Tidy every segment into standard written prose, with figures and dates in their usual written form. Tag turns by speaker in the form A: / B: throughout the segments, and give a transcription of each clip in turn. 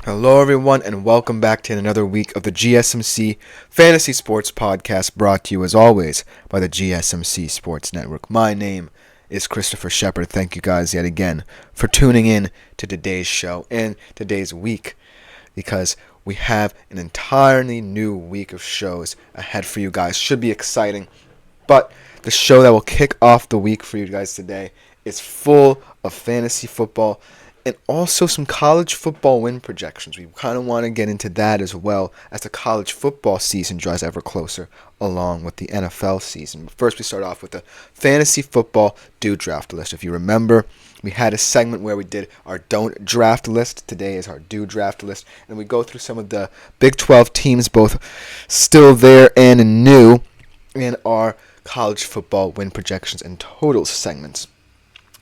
A: Hello, everyone, and welcome back to another week of the GSMC Fantasy Sports Podcast, brought to you, as always, by the GSMC Sports Network. My name is Christopher Shepard. Thank you guys yet again for tuning in to today's show and today's week, because we have an entirely new week of shows ahead for you guys. Should be exciting, but the show that will kick off the week for you guys today is full of fantasy football and also some college football win projections. We kind of want to get into that as well as the college football season draws ever closer, along with the NFL season. But first, we start off with the fantasy football do draft list. If you remember, we had a segment where we did our don't draft list. Today is our do draft list. And we go through some of the Big 12 teams, both still there and new, in our college football win projections and totals segments.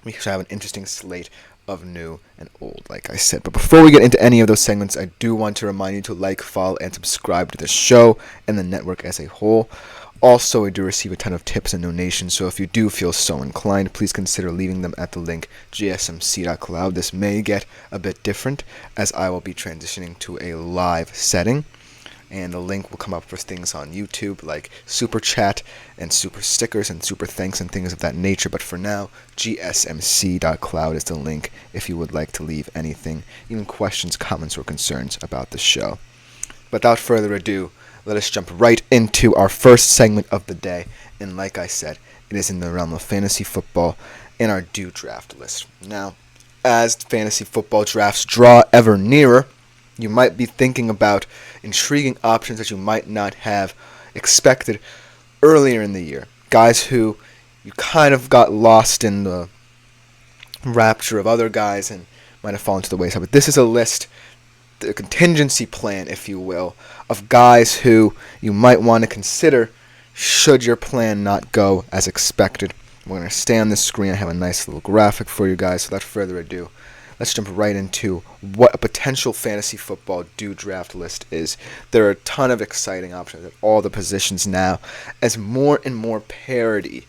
A: We have an interesting slate of new and old, like I said. But before we get into any of those segments, I do want to remind you to like, follow, and subscribe to the show and the network as a whole. Also, I do receive a ton of tips and donations, so if you do feel so inclined, please consider leaving them at the link gsmc.cloud. This may get a bit different, as I will be transitioning to a live setting. And the link will come up for things on YouTube like Super Chat and Super Stickers and Super Thanks and things of that nature. But for now, gsmc.cloud is the link if you would like to leave anything, even questions, comments, or concerns about the show. Without further ado, let us jump right into our first segment of the day. And like I said, it is in the realm of fantasy football and our do draft list. Now, as fantasy football drafts draw ever nearer, you might be thinking about intriguing options that you might not have expected earlier in the year. Guys who you kind of got lost in the rapture of other guys and might have fallen to the wayside. But this is a list, the contingency plan, if you will, of guys who you might want to consider should your plan not go as expected. We're going to stay on this screen. I have a nice little graphic for you guys. So without further ado, let's jump right into what a potential fantasy football do draft list is. There are a ton of exciting options at all the positions now, as more and more parity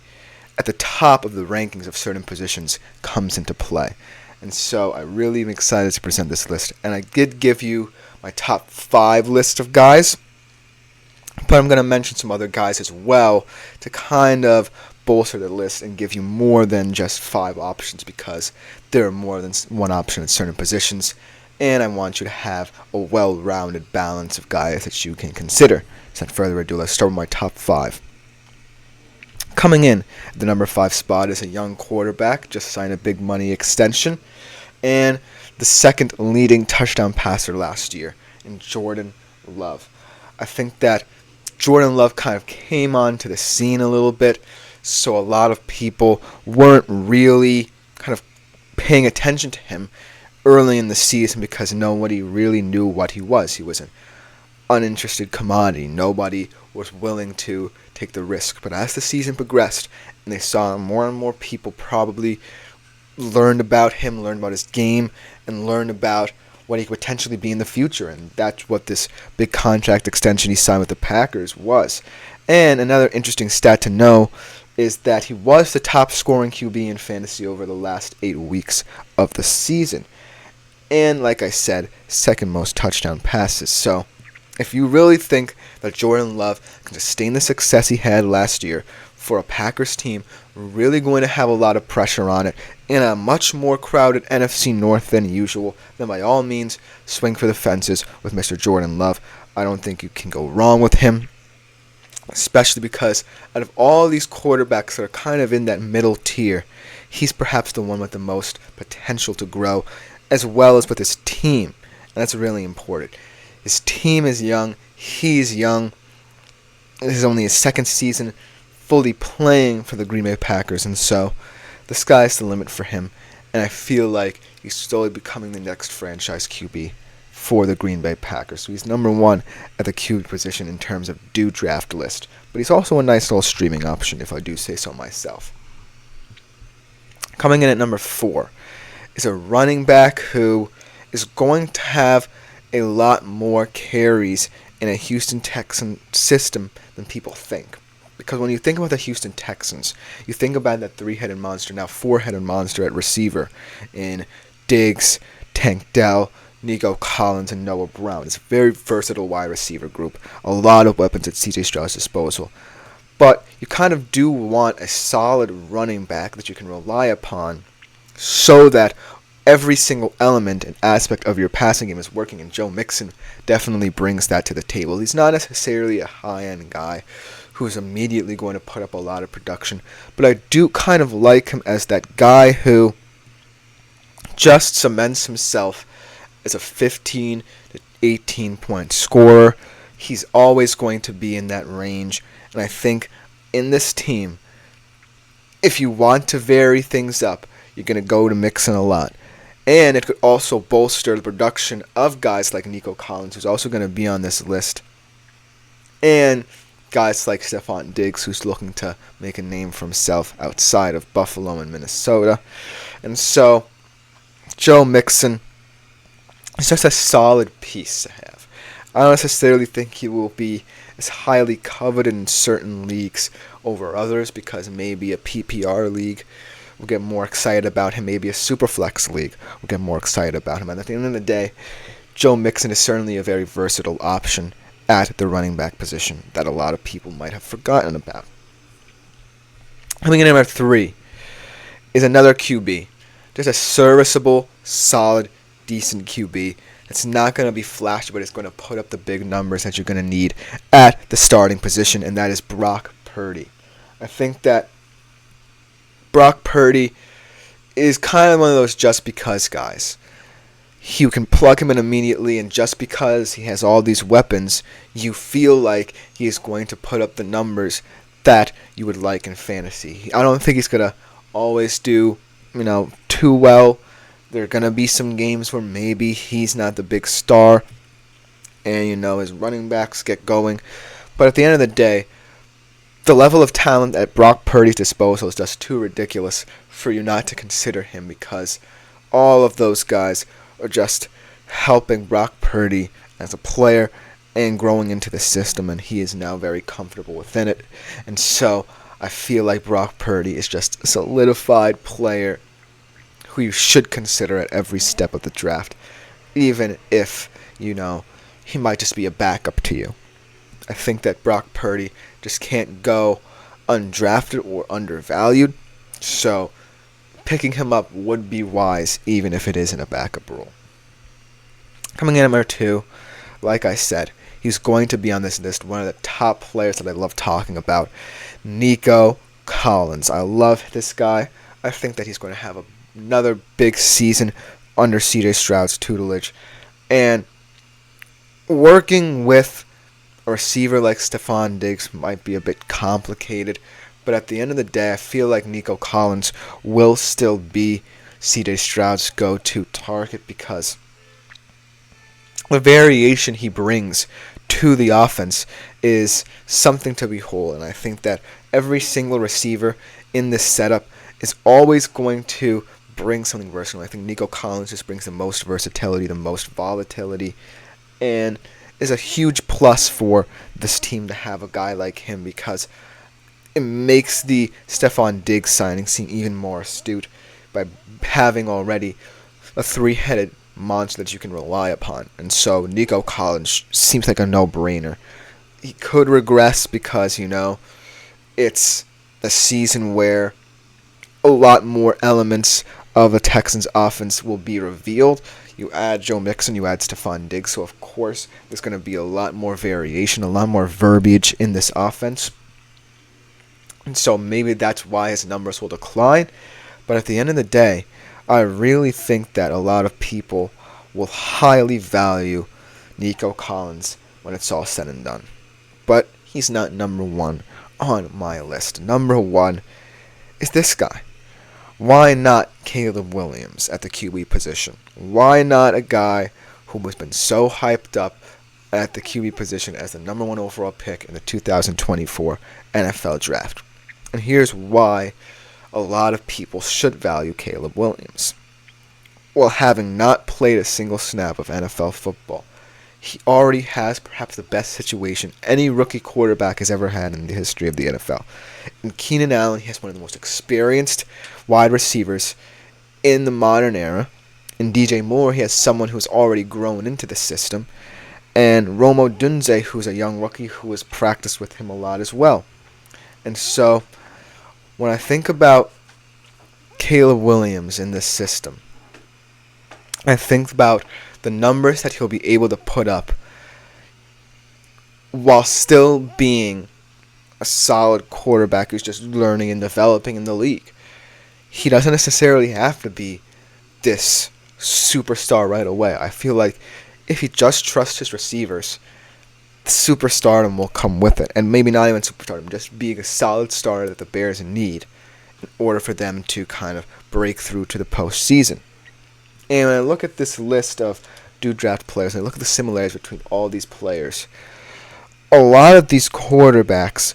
A: at the top of the rankings of certain positions comes into play. And so I really am excited to present this list. And I did give you my top 5 list of guys, but I'm going to mention some other guys as well to kind of bolster the list and give you more than just 5 options, because there are more than one option at certain positions, and I want you to have a well-rounded balance of guys that you can consider. So without further ado, let's start with my top 5. Coming in at the number 5 spot is a young quarterback, just signed a big money extension, and the second leading touchdown passer last year in Jordan Love. I think that Jordan Love kind of came onto the scene a little bit, so a lot of people weren't really kind of paying attention to him early in the season because nobody really knew what he was. He was an uninterested commodity. Nobody was willing to take the risk. But as the season progressed and they saw more and more people probably learned about him, learned about his game, and learned about what he could potentially be in the future. And that's what this big contract extension he signed with the Packers was. And another interesting stat to know is that he was the top scoring QB in fantasy over the last 8 weeks of the season. And like I said, second most touchdown passes. So if you really think that Jordan Love can sustain the success he had last year for a Packers team really going to have a lot of pressure on it in a much more crowded NFC North than usual, then by all means, swing for the fences with Mr. Jordan Love. I don't think you can go wrong with him, especially because out of all these quarterbacks that are kind of in that middle tier, he's perhaps the one with the most potential to grow, as well as with his team. And that's really important. His team is young. He's young. This is only his second season fully playing for the Green Bay Packers, and so the sky's the limit for him. And I feel like he's slowly becoming the next franchise QB for the Green Bay Packers. So he's number 1 at the QB position in terms of do draft list. But he's also a nice little streaming option, if I do say so myself. Coming in at number 4 is a running back who is going to have a lot more carries in a Houston Texans system than people think. Because when you think about the Houston Texans, you think about that 3-headed monster, now 4-headed monster at receiver in Diggs, Tank Dell, Nico Collins, and Noah Brown. It's a very versatile wide receiver group. A lot of weapons at CJ Stroud's disposal. But you kind of do want a solid running back that you can rely upon so that every single element and aspect of your passing game is working, and Joe Mixon definitely brings that to the table. He's not necessarily a high-end guy who's immediately going to put up a lot of production, but I do kind of like him as that guy who just cements himself as a 15 to 18 point scorer. He's always going to be in that range, and I think in this team, if you want to vary things up, you're going to go to Mixon a lot. And it could also bolster the production of guys like Nico Collins, who's also going to be on this list. And guys like Stephon Diggs, who's looking to make a name for himself outside of Buffalo and Minnesota. And so, Joe Mixon is just a solid piece to have. I don't necessarily think he will be as highly coveted in certain leagues over others, because maybe a PPR league we'll get more excited about him. Maybe a Superflex league we'll get more excited about him. And at the end of the day, Joe Mixon is certainly a very versatile option at the running back position that a lot of people might have forgotten about. Coming in at number 3 is another QB. Just a serviceable, solid, decent QB. It's not going to be flashy, but it's going to put up the big numbers that you're going to need at the starting position, and that is Brock Purdy. I think that Brock Purdy is kind of one of those just because guys. You can plug him in immediately, and just because he has all these weapons, you feel like he is going to put up the numbers that you would like in fantasy. I don't think he's going to always do, too well. There are going to be some games where maybe he's not the big star and, his running backs get going. But at the end of the day, the level of talent at Brock Purdy's disposal is just too ridiculous for you not to consider him, because all of those guys are just helping Brock Purdy as a player and growing into the system, and he is now very comfortable within it. And so I feel like Brock Purdy is just a solidified player who you should consider at every step of the draft, even if, he might just be a backup to you. I think that Brock Purdy just can't go undrafted or undervalued, so picking him up would be wise, even if it is in a backup role. Coming in at number 2, like I said, he's going to be on this list, one of the top players that I love talking about, Nico Collins. I love this guy. I think that he's going to have another big season under CJ Stroud's tutelage, and working with a receiver like Stephon Diggs might be a bit complicated, but at the end of the day, I feel like Nico Collins will still be CJ Stroud's go-to target, because the variation he brings to the offense is something to behold, and I think that every single receiver in this setup is always going to bring something versatile. I think Nico Collins just brings the most versatility, the most volatility, and is a huge plus for this team to have a guy like him, because it makes the Stephon Diggs signing seem even more astute by having already a 3-headed monster that you can rely upon. And so Nico Collins seems like a no-brainer. He could regress because, it's a season where a lot more elements of the Texans' offense will be revealed. You add Joe Mixon, you add Stephon Diggs, so of course there's going to be a lot more variation, a lot more verbiage in this offense. And so maybe that's why his numbers will decline. But at the end of the day, I really think that a lot of people will highly value Nico Collins when it's all said and done. But he's not number 1 on my list. Number 1 is this guy. Why not Caleb Williams at the QB position? Why not a guy who has been so hyped up at the QB position as the number 1 overall pick in the 2024 NFL Draft? And here's why a lot of people should value Caleb Williams. Well, having not played a single snap of NFL football, he already has perhaps the best situation any rookie quarterback has ever had in the history of the NFL. And Keenan Allen, he has one of the most experienced wide receivers in the modern era. In DJ Moore, he has someone who's already grown into the system. And Romo Dunze, who's a young rookie who has practiced with him a lot as well. And so, when I think about Caleb Williams in this system, I think about the numbers that he'll be able to put up while still being a solid quarterback who's just learning and developing in the league. He doesn't necessarily have to be this superstar right away. I feel like if he just trusts his receivers, superstardom will come with it. And maybe not even superstardom, just being a solid starter that the Bears need in order for them to kind of break through to the postseason. And when I look at this list of draft players, and I look at the similarities between all these players, a lot of these quarterbacks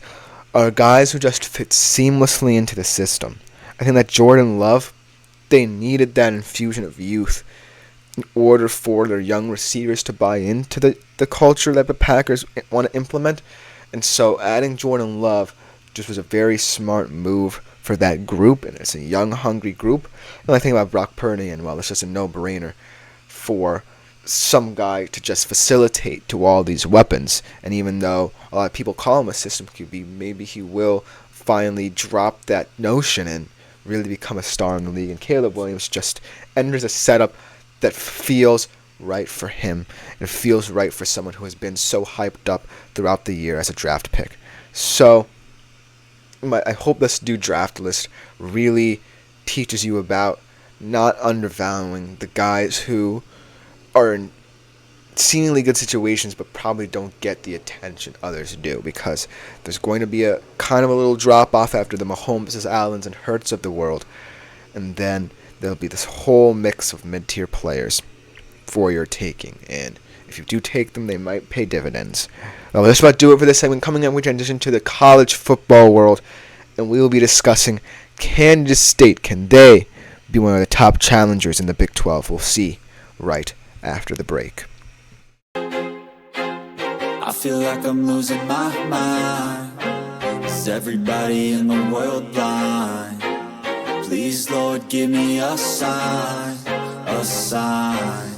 A: are guys who just fit seamlessly into the system. I think that Jordan Love, they needed that infusion of youth in order for their young receivers to buy into the culture that the Packers want to implement. And so adding Jordan Love just was a very smart move for that group, and it's a young, hungry group. And I think about Brock Purdy, and well, it's just a no-brainer for some guy to just facilitate to all these weapons. And even though a lot of people call him a system QB, maybe he will finally drop that notion and really become a star in the league. And Caleb Williams just enters a setup that feels right for him and feels right for someone who has been so hyped up throughout the year as a draft pick. So I hope this draft list really teaches you about not undervaluing the guys who are in seemingly good situations but probably don't get the attention others do, because there's going to be a kind of a little drop-off after the Mahomes, Allens, and Hurts of the world, and then there'll be this whole mix of mid-tier players for your taking, and if you do take them, they might pay dividends. Well, that's about to do it for this segment. Coming up, we transition to the college football world, and we will be discussing Kansas State. Can they be one of the top challengers in the Big 12? We'll see right after the break.
B: I feel like I'm losing my mind. Is everybody in the world blind? Please, Lord, give me a sign, a sign.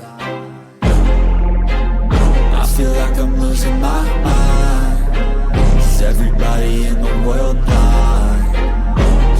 B: I feel like I'm losing my mind. Is everybody in the world blind?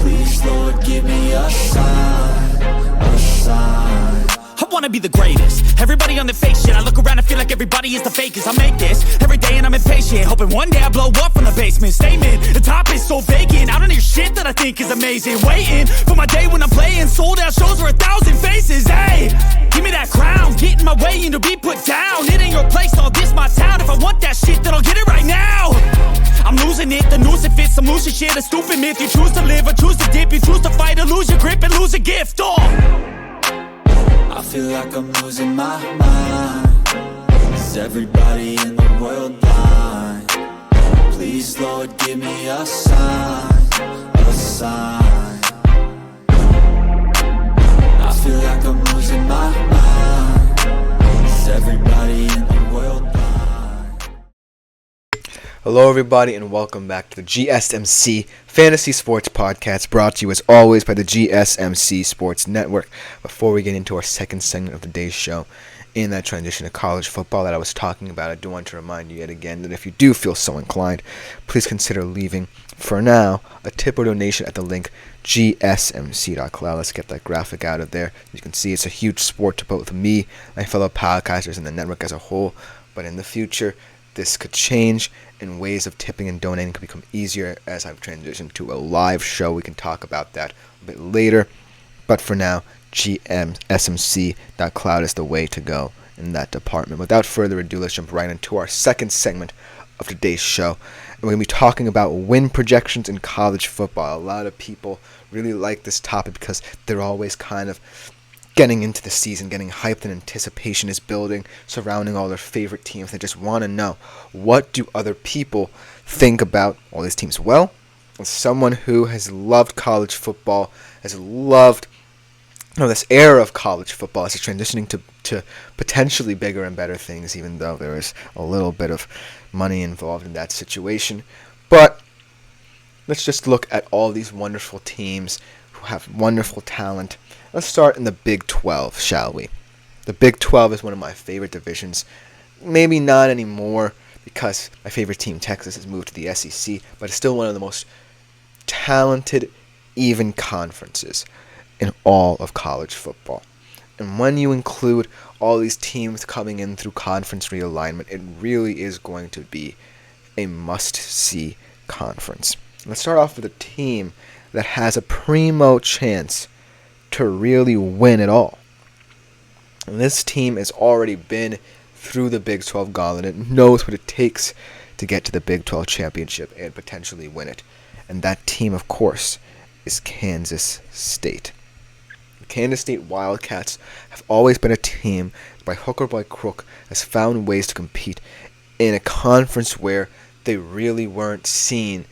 B: Please, Lord, give me a sign, a sign.
C: I wanna be the greatest. Everybody on the fake shit. I look around and feel like everybody is the fakest. I make this every day and I'm impatient, hoping one day I blow up from the basement. Statement, the top is so vacant. I don't hear shit that I think is amazing. Waiting for my day when I'm playing sold out shows for 1,000 faces. Hey, give me that crown, get in my way and to be put down. It ain't your place, all this my town. If I want that shit, then I'll get it right now. I'm losing it, the noose it fits. I'm losing shit, a stupid myth. You choose to live or choose to dip. You choose to fight or lose your grip and lose a gift.
B: I feel like I'm losing my mind. Is everybody in the world blind? Please, Lord, give me a sign, a sign. I feel like I'm losing my mind. Is everybody in the world blind?
A: Hello, everybody, and welcome back to the GSMC Fantasy Sports Podcast, brought to you as always by the GSMC Sports Network. Before we get into our second segment of today's show, in that transition to college football that I was talking about, I do want to remind you yet again that if you do feel so inclined, please consider leaving, for now, a tip or donation at the link gsmc.cloud. Let's get that graphic out of there. You can see it's a huge support to both me and my fellow podcasters and the network as a whole, but in the future, this could change, and ways of tipping and donating could become easier as I've transitioned to a live show. We can talk about that a bit later. But for now, smc.cloud is the way to go in that department. Without further ado, let's jump right into our second segment of today's show. And we're going to be talking about win projections in college football. A lot of people really like this topic because they're always kind of getting into the season, getting hyped, and anticipation is building surrounding all their favorite teams. They just want to know, what do other people think about all these teams? Well, as someone who has loved college football, has loved this era of college football as it's transitioning to potentially bigger and better things, even though there is a little bit of money involved in that situation. But let's just look at all these wonderful teams who have wonderful talent. Let's start in the Big 12, shall we? The Big 12 is one of my favorite divisions. Maybe not anymore because my favorite team, Texas, has moved to the SEC, but it's still one of the most talented, even conferences in all of college football. And when you include all these teams coming in through conference realignment, it really is going to be a must-see conference. Let's start off with a team that has a primo chance to really win it all. And this team has already been through the Big 12 gauntlet. It knows what it takes to get to the Big 12 championship and potentially win it. And that team, of course, is Kansas State. The Kansas State Wildcats have always been a team that by hook or by crook has found ways to compete in a conference where they really weren't seen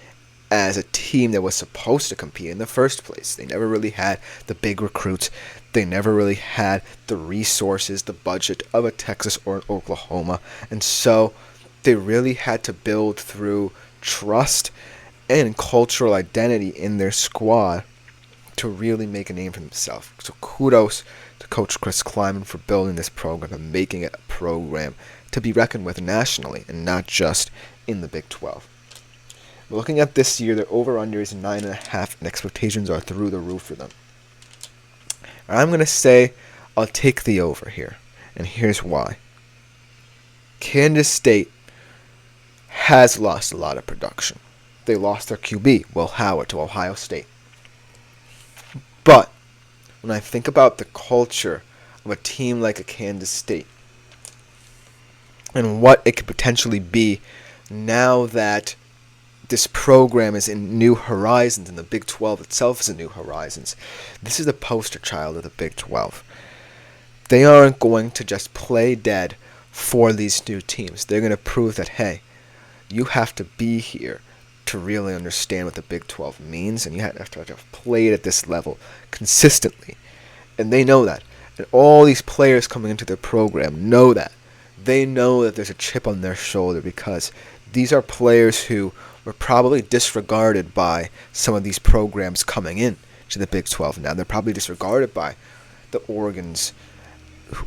A: as a team that was supposed to compete in the first place. They never really had the big recruits. They never really had the resources, the budget of a Texas or an Oklahoma. And so they really had to build through trust and cultural identity in their squad to really make a name for themselves. So kudos to Coach Chris Kleiman for building this program and making it a program to be reckoned with nationally and not just in the Big 12. Looking at this year, their over-under is 9.5, and expectations are through the roof for them. I'm going to say I'll take the over here, and here's why. Kansas State has lost a lot of production. They lost their QB, Will Howard, to Ohio State. But when I think about the culture of a team like a Kansas State and what it could potentially be now that this program is in new horizons and the Big 12 itself is in new horizons, this is the poster child of the Big 12. They aren't going to just play dead for these new teams. They're going to prove that, hey, you have to be here to really understand what the Big 12 means, and you have to play it at this level consistently. And they know that. And all these players coming into their program know that. They know that there's a chip on their shoulder because these are players who were probably disregarded by some of these programs coming in to the Big 12 now. They're probably disregarded by the Oregons.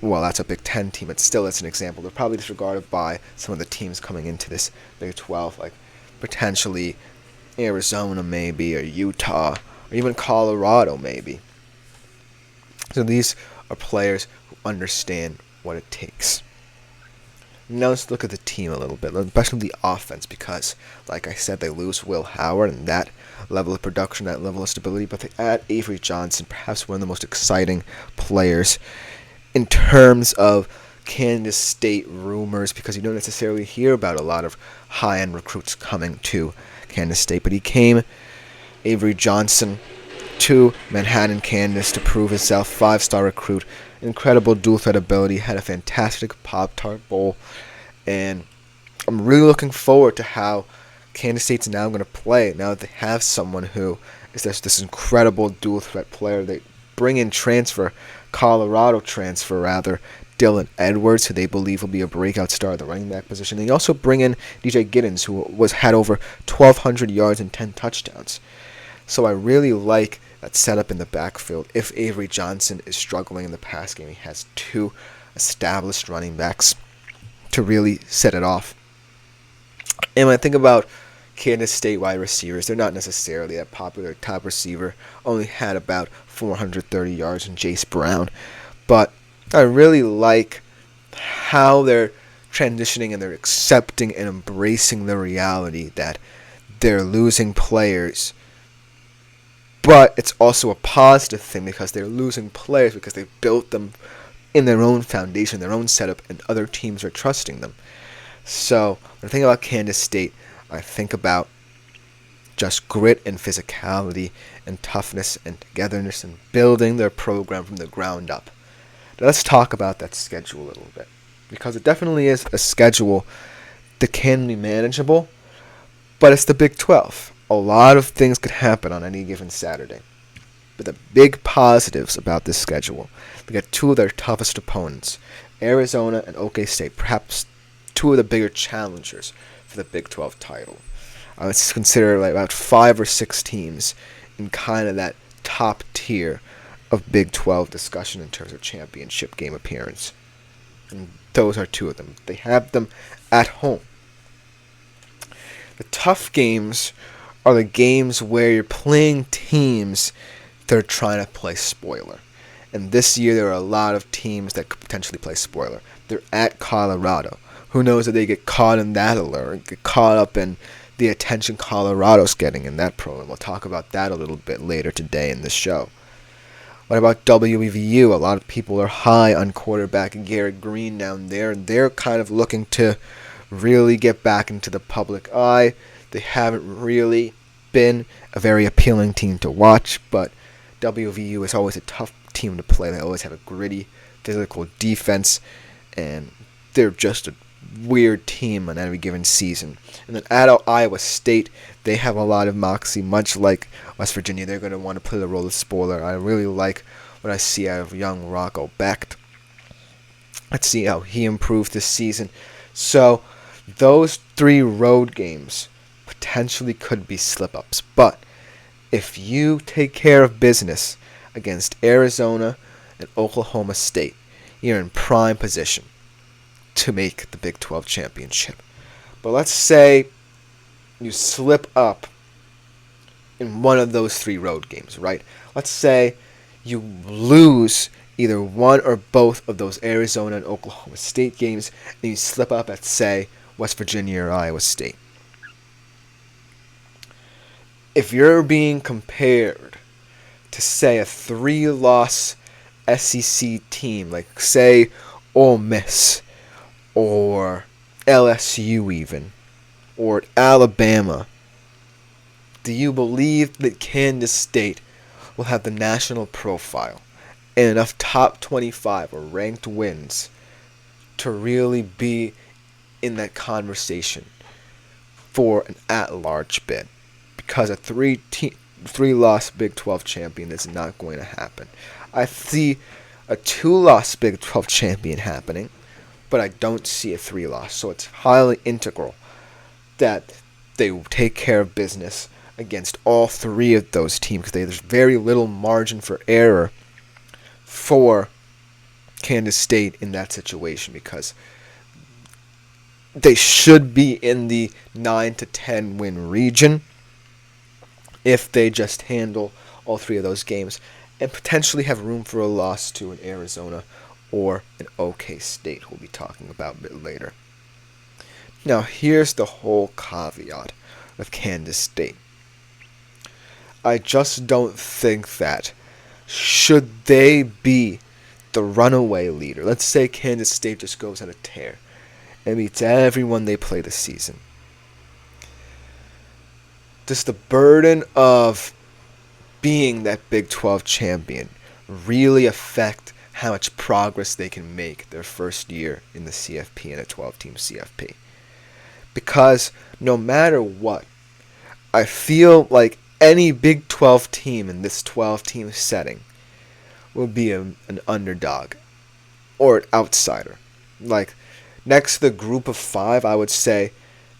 A: Well, that's a Big 10 team, but still that's an example. They're probably disregarded by some of the teams coming into this Big 12, like potentially Arizona maybe, or Utah, or even Colorado maybe. So these are players who understand what it takes. Now let's look at the team a little bit, especially the offense, because, like I said, they lose Will Howard and that level of production, that level of stability, but they add Avery Johnson, perhaps one of the most exciting players in terms of Kansas State rumors, because you don't necessarily hear about a lot of high-end recruits coming to Kansas State, but he came, Avery Johnson, to Manhattan, Kansas to prove himself, 5-star recruit, incredible dual threat ability, had a fantastic Pop-Tart Bowl, and I'm really looking forward to how Kansas State's now going to play now that they have someone who is this incredible dual threat player. They bring in Colorado transfer Dylan Edwards, who they believe will be a breakout star at the running back position. They also bring in DJ Giddens, who had over 1,200 yards and 10 touchdowns. So I really like that setup in the backfield. If Avery Johnson is struggling in the pass game, he has two established running backs to really set it off. And when I think about Kansas State wide receivers, they're not necessarily that popular. Top receiver only had about 430 yards in Jace Brown. But I really like how they're transitioning and they're accepting and embracing the reality that they're losing players. But it's also a positive thing because they're losing players because they built them in their own foundation, their own setup, and other teams are trusting them. So when I think about Kansas State, I think about just grit and physicality and toughness and togetherness and building their program from the ground up. Now let's talk about that schedule a little bit, because it definitely is a schedule that can be manageable, but it's the Big 12. A lot of things could happen on any given Saturday. But the big positives about this schedule, they got two of their toughest opponents, Arizona and OK State, perhaps two of the bigger challengers for the Big 12 title. Let's consider like about 5 or 6 teams in kind of that top tier of Big 12 discussion in terms of championship game appearance. And those are two of them. They have them at home. The tough games are the games where you're playing teams that are trying to play spoiler. And this year there are a lot of teams that could potentially play spoiler. They're at Colorado. Who knows if they get caught in that alert, get caught up in the attention Colorado's getting in that program. We'll talk about that a little bit later today in the show. What about WVU? A lot of people are high on quarterback Garrett Green down there, and they're kind of looking to really get back into the public eye. They haven't really been a very appealing team to watch, but WVU is always a tough team to play. They always have a gritty, physical defense, and they're just a weird team on every given season. And then at Iowa State, they have a lot of moxie, much like West Virginia. They're going to want to play the role of spoiler. I really like what I see out of young Rocco Becht. Let's see how he improves this season. So those three road games potentially could be slip-ups. But if you take care of business against Arizona and Oklahoma State, you're in prime position to make the Big 12 championship. But let's say you slip up in one of those three road games, right? Let's say you lose either one or both of those Arizona and Oklahoma State games, and you slip up at, say, West Virginia or Iowa State. If you're being compared to, say, a 3-loss SEC team, like, say, Ole Miss, or LSU even, or Alabama, do you believe that Kansas State will have the national profile and enough top 25 or ranked wins to really be in that conversation for an at-large bid? Because a three-loss Big 12 champion is not going to happen. I see a 2-loss Big 12 champion happening, but I don't see a 3-loss. So it's highly integral that they take care of business against all three of those teams, because there's very little margin for error for Kansas State in that situation, because they should be in the 9 to 10 win region if they just handle all three of those games, and potentially have room for a loss to an Arizona or an OK State, we'll be talking about a bit later. Now, here's the whole caveat with Kansas State. I just don't think that, should they be the runaway leader, let's say Kansas State just goes on a tear and beats everyone they play this season, does the burden of being that Big 12 champion really affect how much progress they can make their first year in the CFP and a 12-team CFP? Because no matter what, I feel like any Big 12 team in this 12-team setting will be an underdog or an outsider. Like, next to the group of 5, I would say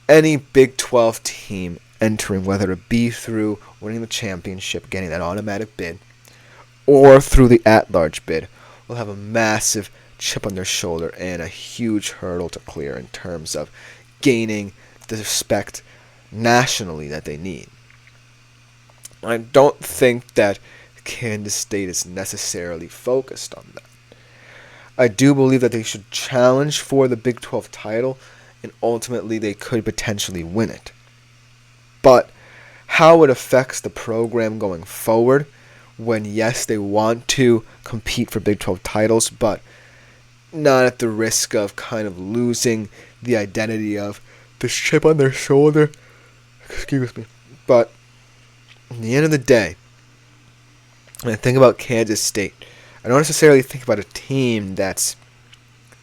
A: any Big 12 team entering, whether it be through winning the championship, getting that automatic bid, or through the at-large bid, will have a massive chip on their shoulder and a huge hurdle to clear in terms of gaining the respect nationally that they need. I don't think that Kansas State is necessarily focused on that. I do believe that they should challenge for the Big 12 title, and ultimately they could potentially win it. But how it affects the program going forward, when yes, they want to compete for Big 12 titles, but not at the risk of kind of losing the identity of this chip on their shoulder. Excuse me. But at the end of the day, when I think about Kansas State, I don't necessarily think about a team that's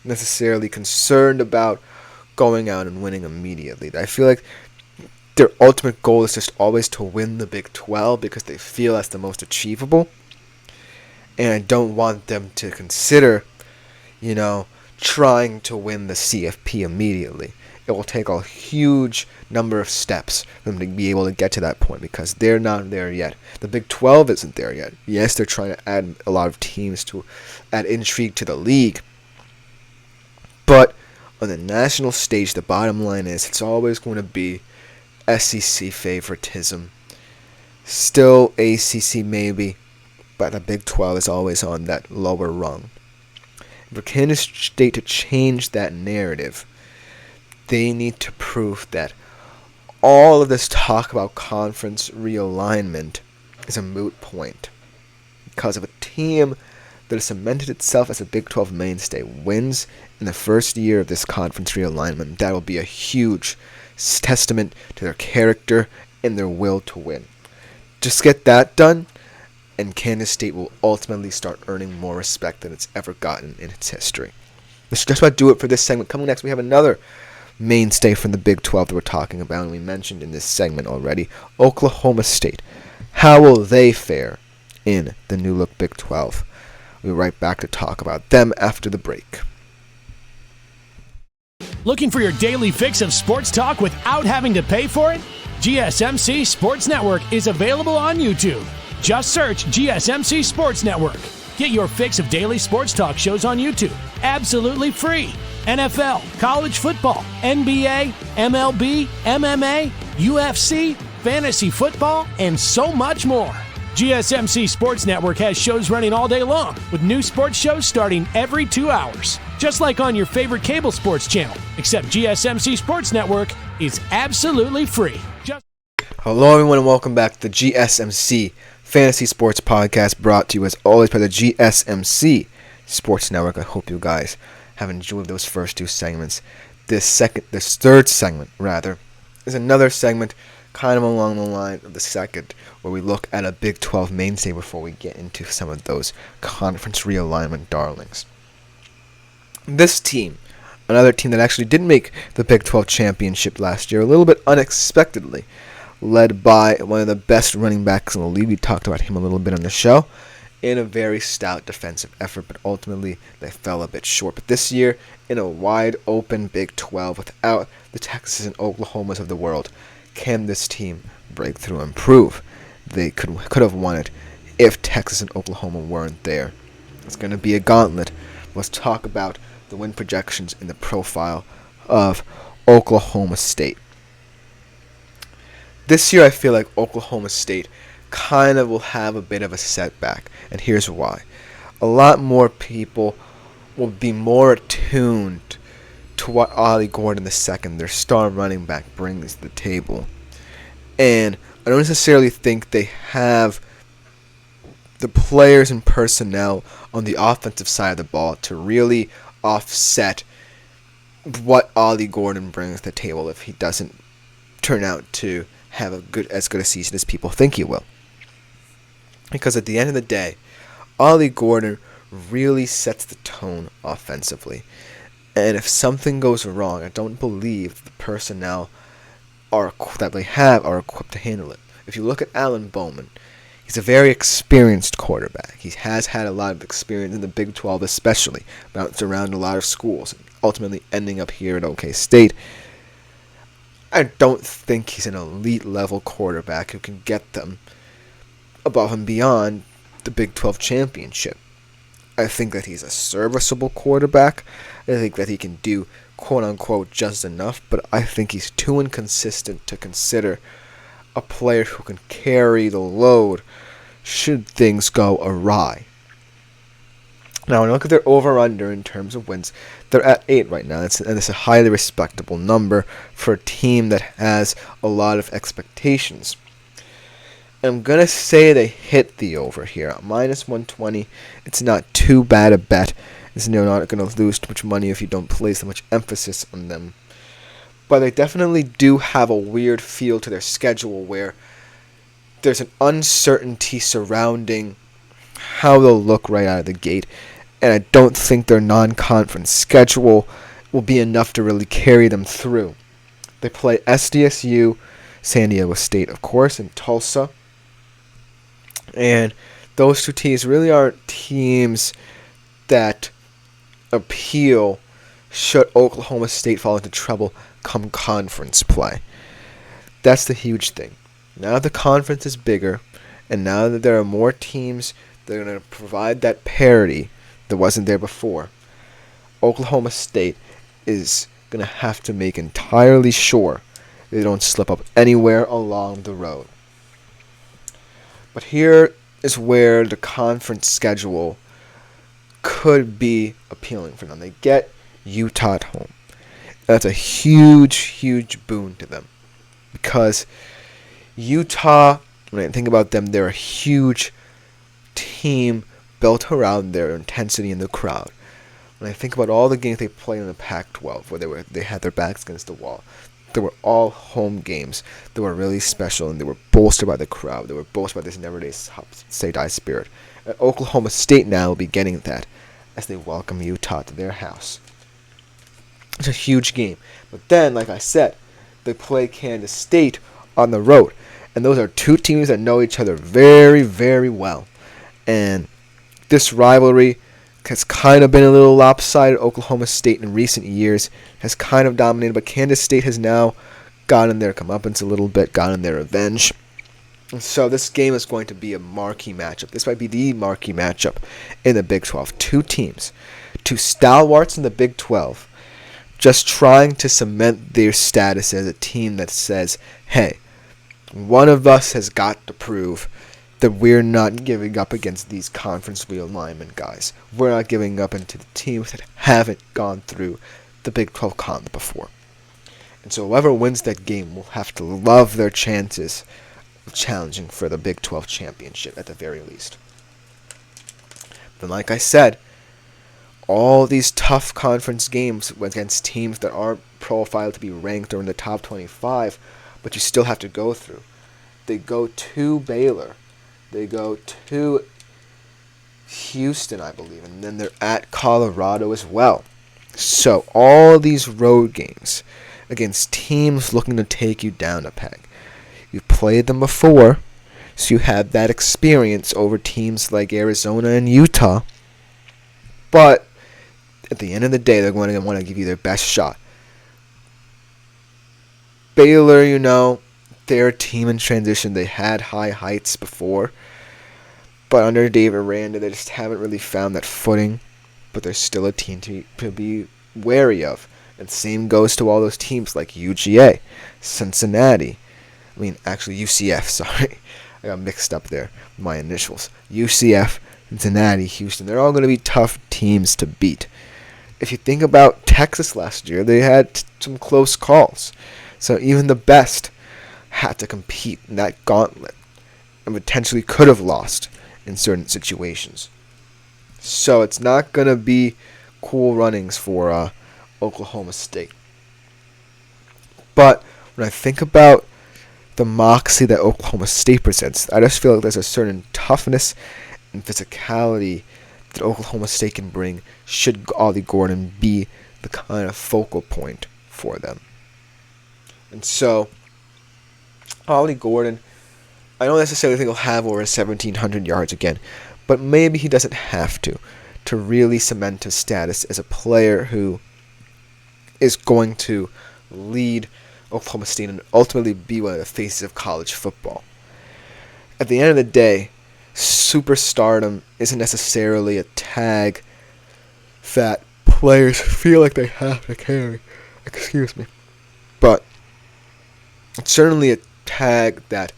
A: necessarily concerned about going out and winning immediately. I feel like their ultimate goal is just always to win the Big 12 because they feel that's the most achievable. And I don't want them to consider, trying to win the CFP immediately. it will take a huge number of steps for them to be able to get to that point because they're not there yet. The Big 12 isn't there yet. Yes, they're trying to add a lot of teams to add intrigue to the league. But on the national stage, the bottom line is it's always going to be SEC favoritism. Still ACC maybe, but the Big 12 is always on that lower rung. For Kansas State to change that narrative, they need to prove that all of this talk about conference realignment is a moot point. Because if a team that has cemented itself as a Big 12 mainstay wins in the first year of this conference realignment, that will be a huge testament to their character and their will to win. Just get that done, and Kansas State will ultimately start earning more respect than it's ever gotten in its history. That's just about do it for this segment. Coming next, we have another mainstay from the Big 12 that we're talking about, and we mentioned in this segment already, Oklahoma State. How will they fare in the new look Big 12? We'll be right back to talk about them after the break.
D: Looking for your daily fix of sports talk without having to pay for it? GSMC Sports Network is available on YouTube. Just search GSMC Sports Network. Get your fix of daily sports talk shows on YouTube, absolutely free. NFL, college football, NBA, MLB, MMA, UFC, fantasy football, and so much more. GSMC Sports Network has shows running all day long, with new sports shows starting every 2 hours. Just like on your favorite cable sports channel, except GSMC Sports Network is absolutely free.
A: Hello everyone and welcome back to the GSMC Fantasy Sports Podcast, brought to you as always by the GSMC Sports Network. I hope you guys have enjoyed those first two segments. This third segment, is another segment kind of along the line of the second, where we look at a Big 12 mainstay before we get into some of those conference realignment darlings. This team, another team that actually did make the Big 12 championship last year, a little bit unexpectedly, led by one of the best running backs in the league. We talked about him a little bit on the show, in a very stout defensive effort, but ultimately they fell a bit short. But this year, in a wide open Big 12 without the Texas and Oklahomas of the world, can this team break through and prove they could have won it if Texas and Oklahoma weren't there? It's going to be a gauntlet. Let's talk about the win projections and the profile of Oklahoma State. This year I feel like Oklahoma State kind of will have a bit of a setback, and here's why. A lot more people will be more attuned to what Ollie Gordon II, their star running back, brings to the table. And I don't necessarily think they have the players and personnel on the offensive side of the ball to really offset what Ollie Gordon brings to the table if he doesn't turn out to have as good a season as people think he will. Because at the end of the day, Ollie Gordon really sets the tone offensively. And if something goes wrong, I don't believe the personnel that they have are equipped to handle it. If you look at Alan Bowman, he's a very experienced quarterback. He has had a lot of experience in the Big 12 especially, bounced around a lot of schools, ultimately ending up here at OK State. I don't think he's an elite level quarterback who can get them above and beyond the Big 12 championship. I think that he's a serviceable quarterback. I think that he can do quote-unquote just enough, but I think he's too inconsistent to consider a player who can carry the load should things go awry. Now, when I look at their over-under in terms of wins, they're at 8 right now, and it's a highly respectable number for a team that has a lot of expectations. I'm going to say they hit the over here. At minus 120, it's not too bad a bet. You're not going to lose too much money if you don't place so much emphasis on them. But they definitely do have a weird feel to their schedule where there's an uncertainty surrounding how they'll look right out of the gate. And I don't think their non-conference schedule will be enough to really carry them through. They play SDSU, San Diego State, of course, and Tulsa. And those two teams really aren't teams that appeal should Oklahoma State fall into trouble come conference play. That's the huge thing. Now the conference is bigger, and now that there are more teams that are going to provide that parity that wasn't there before, Oklahoma State is going to have to make entirely sure they don't slip up anywhere along the road. But here is where the conference schedule could be appealing for them. They get Utah at home. That's a huge, huge boon to them. Because Utah, when I think about them, they're a huge team built around their intensity in the crowd. When I think about all the games they played in the Pac-12, where they had their backs against the wall, they were all home games. They were really special, and they were bolstered by the crowd. They were bolstered by this never say die spirit. And Oklahoma State now will be getting that as they welcome Utah to their house. It's a huge game. But then, like I said, they play Kansas State on the road. And those are two teams that know each other very, very well. And this rivalry has kind of been a little lopsided. Oklahoma State in recent years has kind of dominated, but Kansas State has now gotten their comeuppance a little bit, gotten their revenge. And so this game is going to be a marquee matchup. This might be the marquee matchup in the Big 12. Two teams, two stalwarts in the Big 12, just trying to cement their status as a team that says, hey, one of us has got to prove that we're not giving up against these conference realignment guys. We're not giving up into the teams that haven't gone through the Big 12 con before. And so whoever wins that game will have to love their chances of challenging for the Big 12 championship at the very least. But like I said, all these tough conference games against teams that aren't profiled to be ranked or in the top 25, but you still have to go through. They go to Baylor. They go to Houston, I believe, and then they're at Colorado as well. So all these road games against teams looking to take you down a peg. You've played them before, so you have that experience over teams like Arizona and Utah. But at the end of the day, they're going to want to give you their best shot. Baylor, they're a team in transition. They had high heights before, but under David Aranda, they just haven't really found that footing. But they're still a team to be wary of. And same goes to all those teams like UGA, Cincinnati. UCF, sorry. I got mixed up there, my initials. UCF, Cincinnati, Houston. They're all going to be tough teams to beat. If you think about Texas last year, they had some close calls. So even the best had to compete in that gauntlet and potentially could have lost in certain situations. So it's not going to be cool runnings for Oklahoma State. But when I think about the moxie that Oklahoma State presents, I just feel like there's a certain toughness and physicality that Oklahoma State can bring should Ollie Gordon be the kind of focal point for them. And so, Ollie Gordon, I don't necessarily think he'll have over 1,700 yards again, but maybe he doesn't have to really cement his status as a player who is going to lead Oklahoma State and ultimately be one of the faces of college football. At the end of the day, superstardom isn't necessarily a tag that players feel like they have to carry. But it's certainly a tag that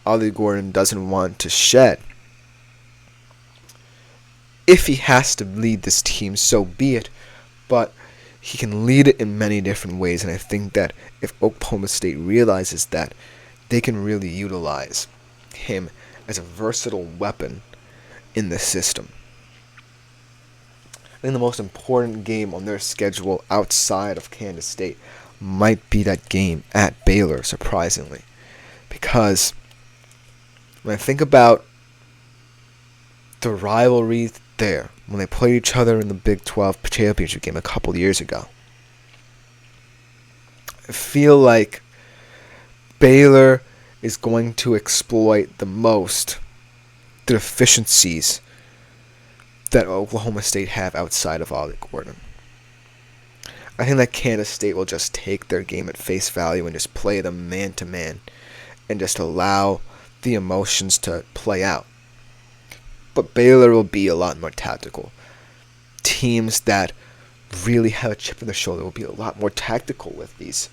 A: Ollie Gordon doesn't want to shed. If he has to lead this team, so be it. But he can lead it in many different ways, and I think that if Oklahoma State realizes that, they can really utilize him as a versatile weapon in the system. I think the most important game on their schedule outside of Kansas State might be that game at Baylor, surprisingly. Because when I think about the rivalry there, when they played each other in the Big 12 championship game a couple years ago, I feel like Baylor is going to exploit the most the deficiencies that Oklahoma State have outside of Ollie Gordon. I think that Kansas State will just take their game at face value and just play them man-to-man and just allow the emotions to play out. But Baylor will be a lot more tactical. Teams that really have a chip on their shoulder will be a lot more tactical with these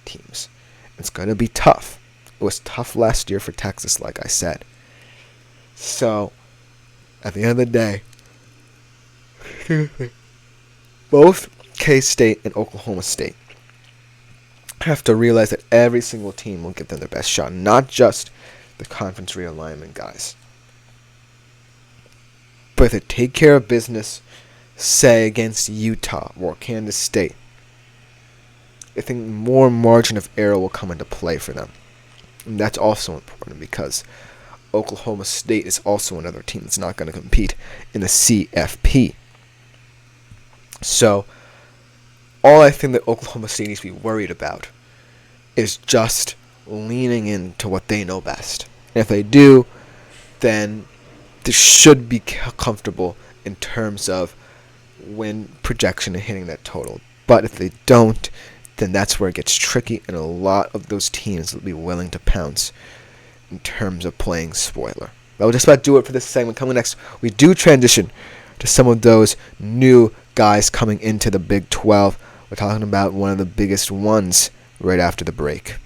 A: teams. It's going to be tough. It was tough last year for Texas, like I said. So, at the end of the day, both K-State and Oklahoma State have to realize that every single team will give them their best shot, not just the conference realignment guys. But if they take care of business, say against Utah or Kansas State, I think more margin of error will come into play for them. And that's also important because Oklahoma State is also another team that's not going to compete in the CFP. So, all I think that Oklahoma State needs to be worried about is just leaning into what they know best. And if they do, then they should be comfortable in terms of win projection and hitting that total. But if they don't, then that's where it gets tricky, and a lot of those teams will be willing to pounce in terms of playing spoiler. That will just about do it for this segment. Coming next, we do transition to some of those new guys coming into the Big 12. We're talking about one of the biggest ones right after the break.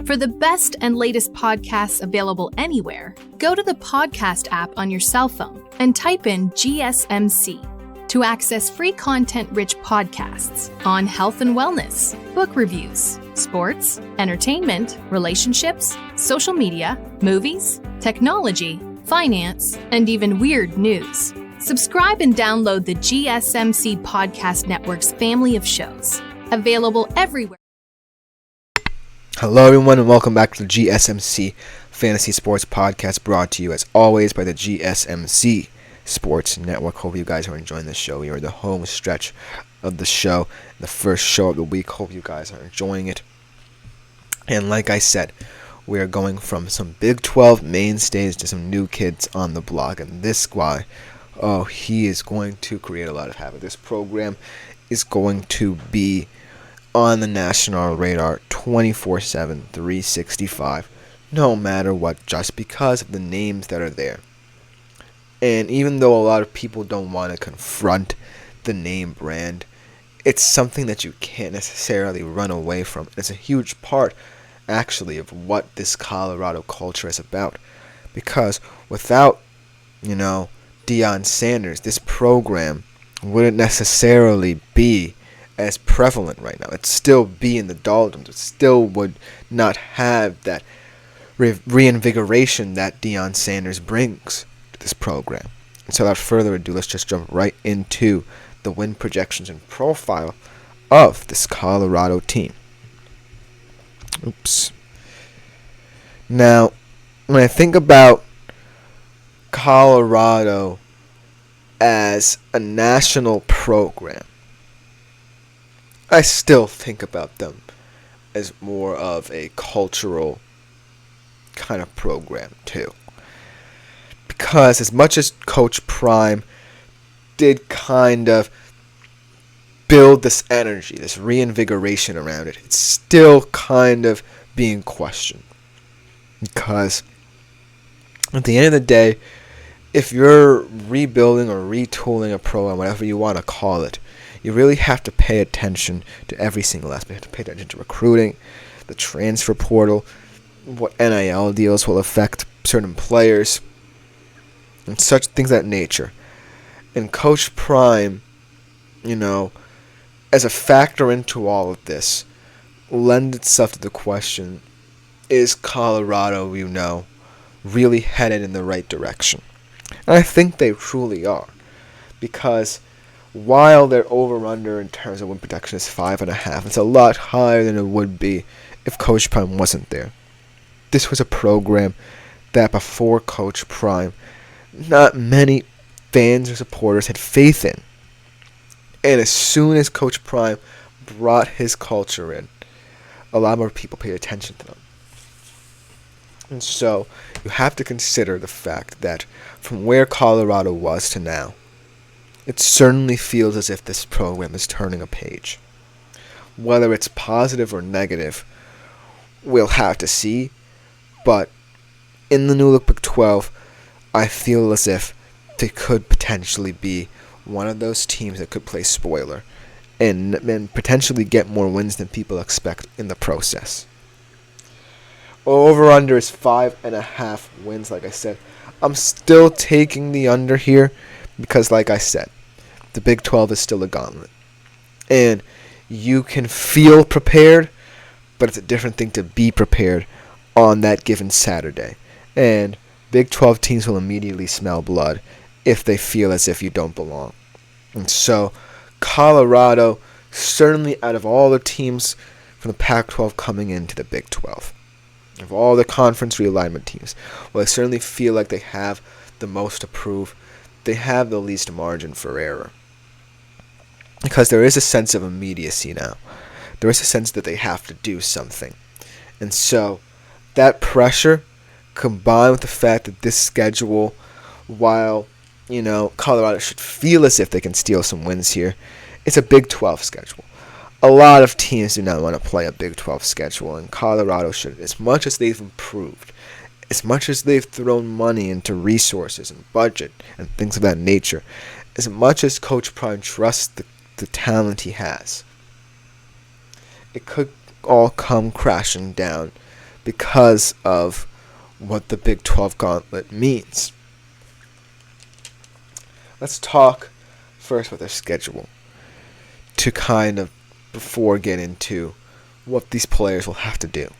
E: For the best and latest podcasts available anywhere, go to the podcast app on your cell phone and type in GSMC to access free content-rich podcasts on health and wellness, book reviews, sports, entertainment, relationships, social media, movies, technology, finance, and even weird news. Subscribe and download the GSMC Podcast Network's family of shows, available everywhere.
A: Hello everyone and welcome back to the GSMC Fantasy Sports Podcast, brought to you as always by the GSMC Sports Network. Hope you guys are enjoying this show. We are the home stretch of the show, the first show of the week. Hope you guys are enjoying it. And like I said, we are going from some Big 12 mainstays to some new kids on the block. And this guy, he is going to create a lot of havoc. This program is going to be on the national radar 24/7, 365, no matter what, just because of the names that are there. And even though a lot of people don't want to confront the name brand, it's something that you can't necessarily run away from. It's a huge part, actually, of what this Colorado culture is about. Because without, Deion Sanders, this program wouldn't necessarily be as prevalent right now. It'd still be in the doldrums. It still would not have that reinvigoration that Deion Sanders brings to this program. And so without further ado, let's just jump right into the win projections and profile of this Colorado team. Now, when I think about Colorado as a national program, I still think about them as more of a cultural kind of program too. Because as much as Coach Prime did kind of build this energy, this reinvigoration around it, it's still kind of being questioned. Because at the end of the day, if you're rebuilding or retooling a program, whatever you want to call it, you really have to pay attention to every single aspect. You have to pay attention to recruiting, the transfer portal, what NIL deals will affect certain players, and such things of that nature. And Coach Prime, as a factor into all of this, lend itself to the question, is Colorado, really headed in the right direction? And I think they truly are. Because while their over-under in terms of win protection is 5.5, it's a lot higher than it would be if Coach Prime wasn't there. This was a program that before Coach Prime, not many fans or supporters had faith in. And as soon as Coach Prime brought his culture in, a lot more people paid attention to them. And so you have to consider the fact that from where Colorado was to now, it certainly feels as if this program is turning a page. Whether it's positive or negative, we'll have to see. But in the new look Big 12, I feel as if they could potentially be one of those teams that could play spoiler and potentially get more wins than people expect in the process. Over-under is 5.5 wins, like I said. I'm still taking the under here because, like I said, the Big 12 is still a gauntlet. And you can feel prepared, but it's a different thing to be prepared on that given Saturday. And Big 12 teams will immediately smell blood if they feel as if you don't belong. And so, Colorado, certainly out of all the teams from the Pac-12 coming into the Big 12, of all the conference realignment teams, well, I certainly feel like they have the most to prove. They have the least margin for error. Because there is a sense of immediacy now. There is a sense that they have to do something. And so, that pressure, combined with the fact that this schedule, while, Colorado should feel as if they can steal some wins here, it's a Big 12 schedule. A lot of teams do not want to play a Big 12 schedule, and Colorado should, as much as they've improved, as much as they've thrown money into resources and budget and things of that nature, as much as Coach Prime trusts the talent he has, it could all come crashing down because of what the Big 12 gauntlet means. Let's talk first about their schedule to kind of before get into what these players will have to do.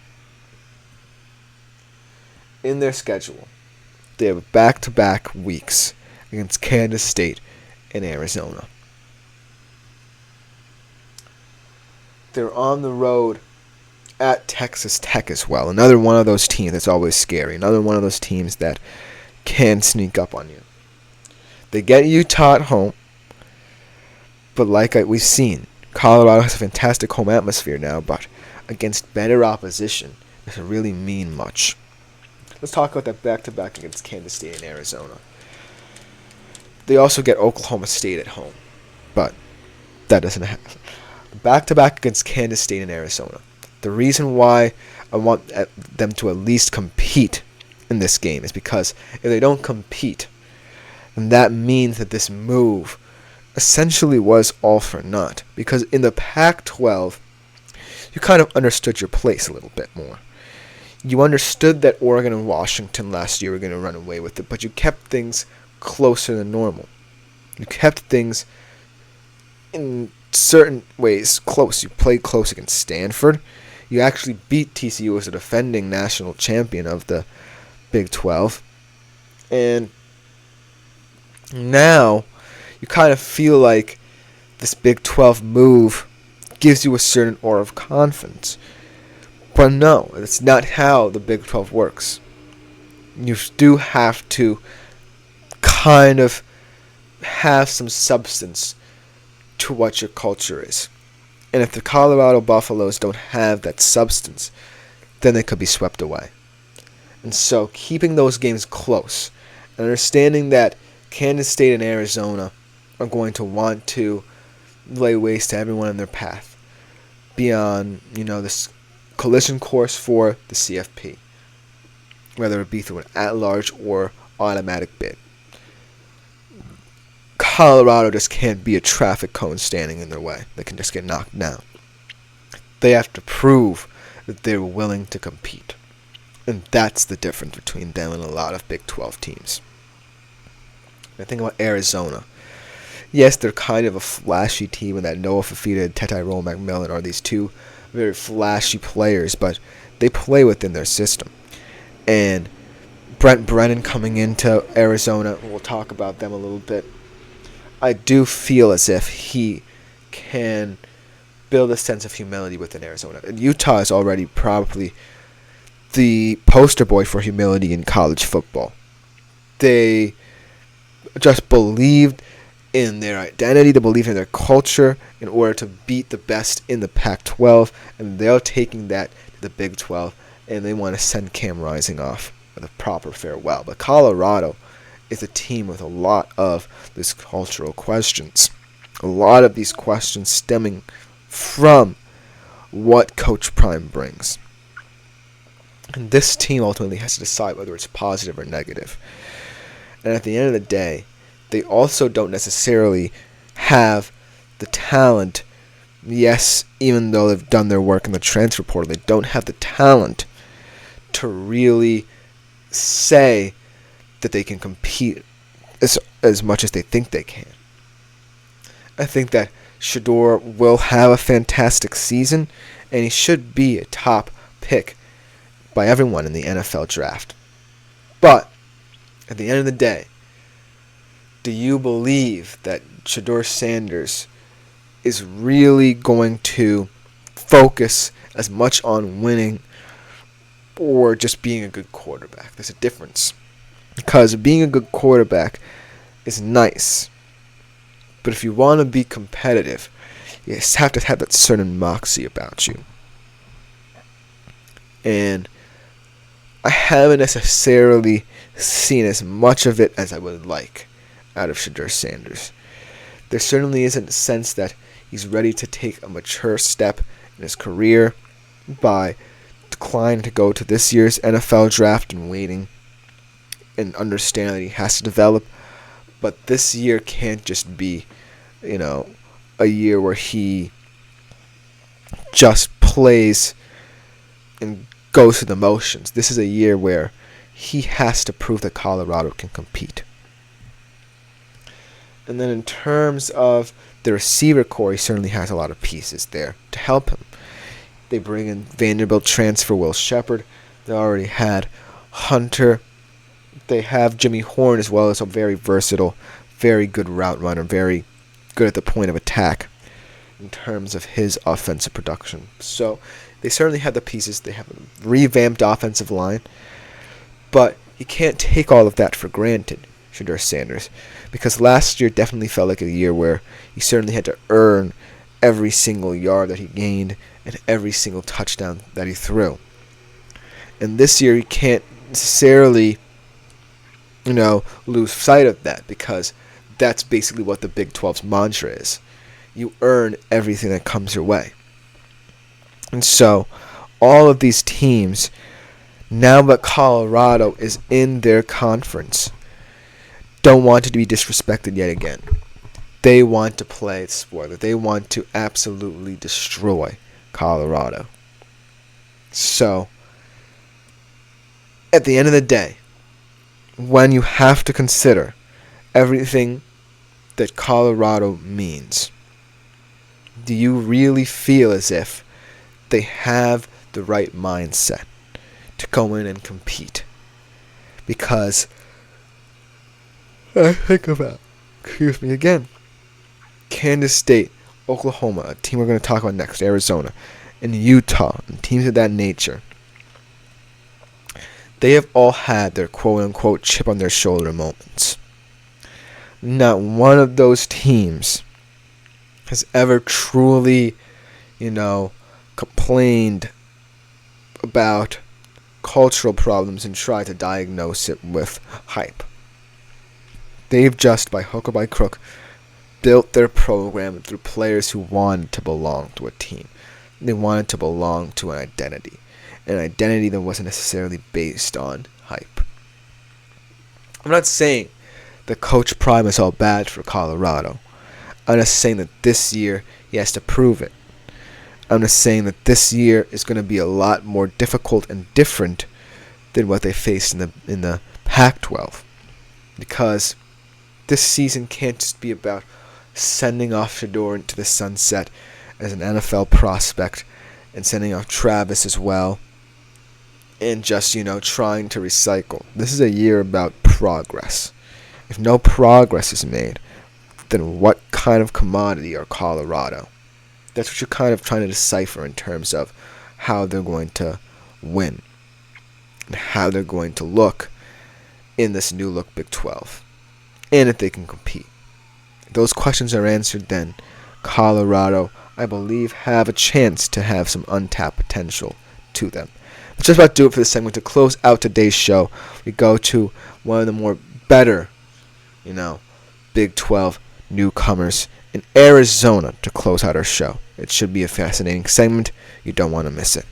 A: In their schedule, they have back-to-back weeks against Kansas State and Arizona. They're on the road at Texas Tech as well. Another one of those teams that's always scary. Another one of those teams that can sneak up on you. They get Utah at home, but like we've seen, Colorado has a fantastic home atmosphere now, but against better opposition, it doesn't really mean much. Let's talk about that back-to-back against Kansas State and Arizona. They also get Oklahoma State at home, but that doesn't happen. Back-to-back against Kansas State and Arizona. The reason why I want them to at least compete in this game is because if they don't compete, then that means that this move essentially was all for naught. Because in the Pac-12, you kind of understood your place a little bit more. You understood that Oregon and Washington last year were going to run away with it, but you kept things closer than normal. You kept things in certain ways close. You played close against Stanford. You actually beat TCU as the defending national champion of the Big 12. And now you kind of feel like this Big 12 move gives you a certain aura of confidence. But no, it's not how the Big 12 works. You do have to kind of have some substance to what your culture is. And if the Colorado Buffaloes don't have that substance, then they could be swept away. And so keeping those games close and understanding that Kansas State and Arizona are going to want to lay waste to everyone in their path, be on, this collision course for the CFP, whether it be through an at-large or automatic bid. Colorado just can't be a traffic cone standing in their way. They can just get knocked down. They have to prove that they're willing to compete. And that's the difference between them and a lot of Big 12 teams. I think about Arizona. Yes, they're kind of a flashy team, and that Noah Fafita and Tyrone McMillan are these two very flashy players, but they play within their system. And Brent Brennan coming into Arizona, we'll talk about them a little bit. I do feel as if he can build a sense of humility within Arizona. And Utah is already probably the poster boy for humility in college football. They just believed in their identity, they believe in their culture in order to beat the best in the Pac-12, and they're taking that to the Big 12 and they want to send Cam Rising off with a proper farewell. But Colorado is a team with a lot of these cultural questions. A lot of these questions stemming from what Coach Prime brings. And this team ultimately has to decide whether it's positive or negative. And at the end of the day, they also don't necessarily have the talent. Yes, even though they've done their work in the transfer portal, they don't have the talent to really say that they can compete as much as they think they can. I think that Shedeur will have a fantastic season, and he should be a top pick by everyone in the NFL draft. But at the end of the day, do you believe that Shedeur Sanders is really going to focus as much on winning or just being a good quarterback? There's a difference. Because being a good quarterback is nice. But if you want to be competitive, you just have to have that certain moxie about you. And I haven't necessarily seen as much of it as I would like out of Shedeur Sanders. There certainly isn't a sense that he's ready to take a mature step in his career by declining to go to this year's NFL draft and waiting and understand that he has to develop. But this year can't just be, a year where he just plays and goes through the motions. This is a year where he has to prove that Colorado can compete. And then in terms of the receiver core, he certainly has a lot of pieces there to help him. They bring in Vanderbilt transfer Will Shepard. They already had Hunter. They have Jimmy Horn as well as a very versatile, very good route runner, very good at the point of attack in terms of his offensive production. So they certainly have the pieces. They have a revamped offensive line. But you can't take all of that for granted, Shedeur Sanders, because last year definitely felt like a year where he certainly had to earn every single yard that he gained and every single touchdown that he threw. And this year he can't necessarily, lose sight of that, because that's basically what the Big 12's mantra is. You earn everything that comes your way. And so all of these teams, now that Colorado is in their conference, don't want to be disrespected yet again. They want to play it spoiler. They want to absolutely destroy Colorado. So, at the end of the day, when you have to consider everything that Colorado means, do you really feel as if they have the right mindset to go in and compete? Because I think about, Kansas State, Oklahoma, a team we're going to talk about next, Arizona, and Utah, and teams of that nature. They have all had their quote-unquote chip on their shoulder moments. Not one of those teams has ever truly, complained about cultural problems and tried to diagnose it with hype. They've just, by hook or by crook, built their program through players who wanted to belong to a team. They wanted to belong to an identity that wasn't necessarily based on hype. I'm not saying that Coach Prime is all bad for Colorado. I'm just saying that this year he has to prove it. I'm just saying that this year is going to be a lot more difficult and different than what they faced in the Pac-12, because this season can't just be about sending off Shedeur into the sunset as an NFL prospect and sending off Travis as well and just, trying to recycle. This is a year about progress. If no progress is made, then what kind of commodity are Colorado? That's what you're kind of trying to decipher in terms of how they're going to win and how they're going to look in this new look Big 12, and if they can compete. If those questions are answered, then Colorado, I believe, have a chance to have some untapped potential to them. Let's just about do it for this segment. To close out today's show, we go to one of the more better, Big 12 newcomers in Arizona to close out our show. It should be a fascinating segment. You don't want to miss it.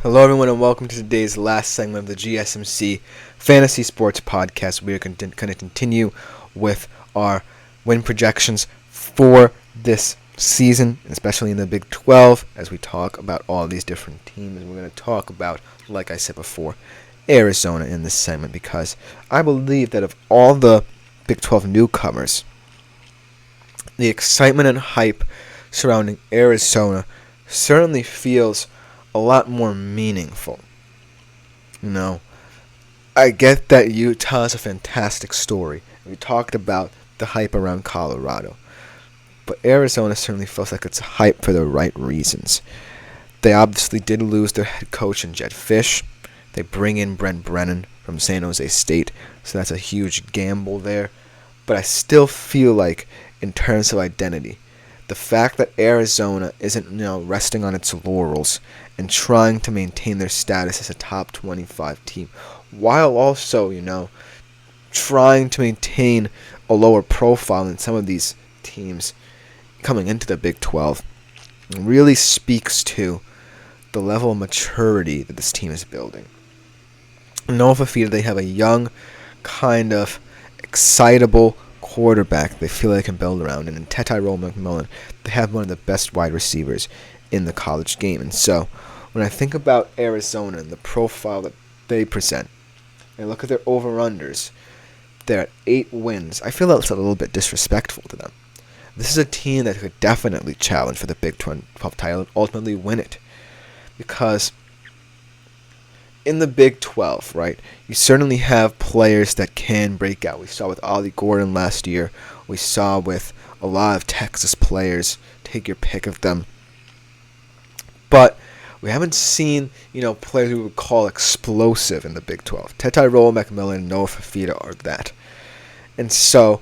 A: Hello everyone and welcome to today's last segment of the GSMC Fantasy Sports Podcast. We are going to continue with our win projections for this season, especially in the Big 12, as we talk about all these different teams. We're going to talk about, like I said before, Arizona in this segment, because I believe that of all the Big 12 newcomers, the excitement and hype surrounding Arizona certainly feels a lot more meaningful. I get that Utah is a fantastic story. We talked about the hype around Colorado, but Arizona certainly feels like it's hype for the right reasons. They obviously did lose their head coach in Jed Fish. They bring in Brent Brennan from San Jose State, so that's a huge gamble there. But I still feel like, in terms of identity, the fact that Arizona isn't, resting on its laurels and trying to maintain their status as a top 25 team, while also, trying to maintain a lower profile than some of these teams coming into the Big 12, really speaks to the level of maturity that this team is building. Nova Fida, they have a young, kind of excitable quarterback they feel they can build around, and in Tyrone McMillan, they have one of the best wide receivers in the college game. And so when I think about Arizona and the profile that they present, and look at their over-unders, they're at 8 wins. I feel that's a little bit disrespectful to them. This is a team that could definitely challenge for the Big 12 title and ultimately win it. Because in the Big 12, right, you certainly have players that can break out. We saw with Ollie Gordon last year. We saw with a lot of Texas players. Take your pick of them. But we haven't seen, players we would call explosive in the Big 12. Tyrone McMillan and Noah Fafita are that. And so,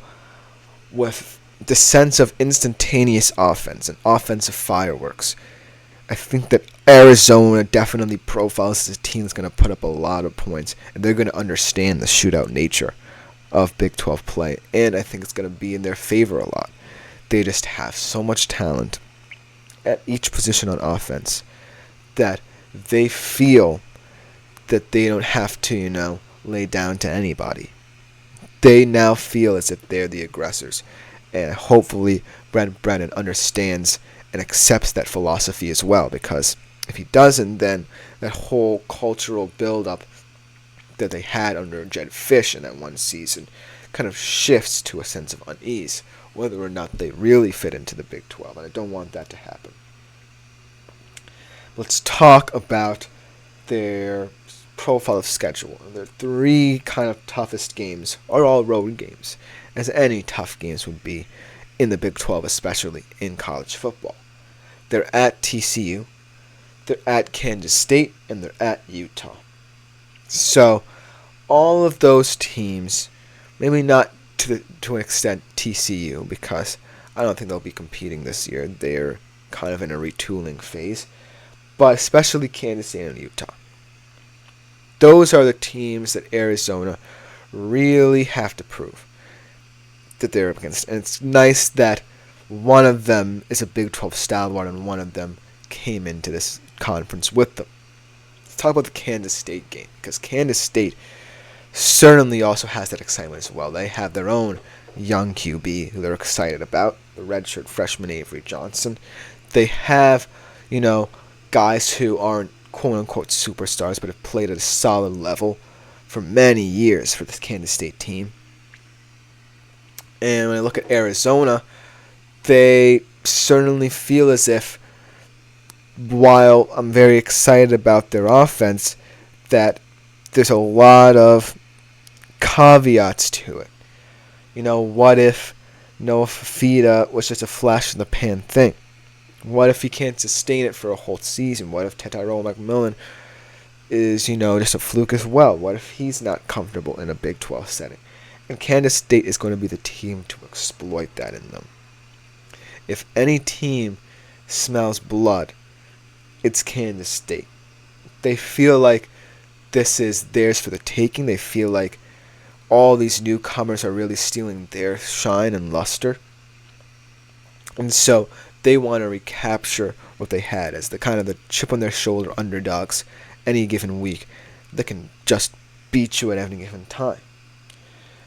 A: with the sense of instantaneous offense and offensive fireworks, I think that Arizona definitely profiles as a team that's going to put up a lot of points, and they're going to understand the shootout nature of Big 12 play, and I think it's going to be in their favor a lot. They just have so much talent at each position on offense that they feel that they don't have to, lay down to anybody. They now feel as if they're the aggressors, and hopefully Brent Brennan understands and accepts that philosophy as well, because if he doesn't, then that whole cultural build-up that they had under Jed Fish in that one season kind of shifts to a sense of unease, whether or not they really fit into the Big 12, and I don't want that to happen. Let's talk about their profile of schedule. Their 3 kind of toughest games are all road games, as any tough games would be in the Big 12, especially in college football. They're at TCU, they're at Kansas State, and they're at Utah. So, all of those teams, maybe not to an extent TCU, because I don't think they'll be competing this year. They're kind of in a retooling phase. But especially Kansas State and Utah. those are the teams that Arizona really have to prove that they're up against. And it's nice that one of them is a Big 12 stalwart and one of them came into this conference with them. Let's talk about the Kansas State game, because Kansas State certainly also has that excitement as well. They have their own young QB who they're excited about, the redshirt freshman Avery Johnson. They have, guys who aren't quote-unquote superstars but have played at a solid level for many years for this Kansas State team. And when I look at Arizona, they certainly feel as if, while I'm very excited about their offense, that there's a lot of caveats to it. What if Noah Fafita was just a flash-in-the-pan thing? What if he can't sustain it for a whole season? What if Tyrone McMillan is, just a fluke as well? What if he's not comfortable in a Big 12 setting? And Kansas State is going to be the team to exploit that in them. If any team smells blood, it's Kansas State. They feel like this is theirs for the taking. They feel like all these newcomers are really stealing their shine and luster. And so they want to recapture what they had as the kind of the chip on their shoulder underdogs any given week that can just beat you at any given time.